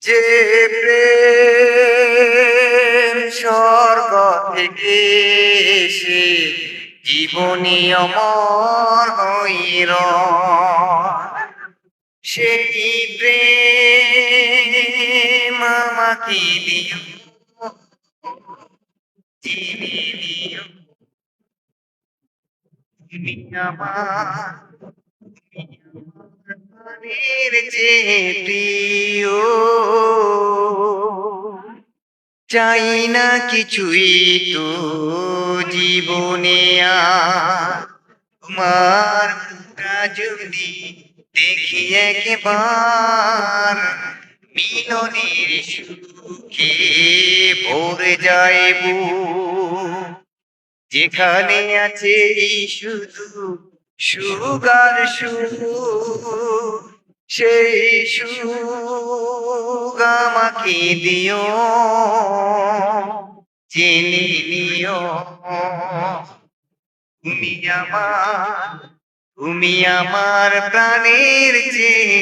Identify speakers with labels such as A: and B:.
A: যে প্রেম স্বর্গ থেকে এসে জীবনী অমর হইল, সেই প্রেম আমাকে দিও, চিনি দিও তুমি আমার, প্রাণের চেয়ে প্রিয়। চাই না কিছুই তো জীবনে আর, তোমার মুখটা যদি দেখি একবার, মিলনের সুখে ভরে যায় বুক। যেখানে আছে শুধু সুখ আর সুখ, সেই সুখ আমাকে দিও, জেনে নিও তুমি আমার, তুমি আমার প্রাণের চেয়ে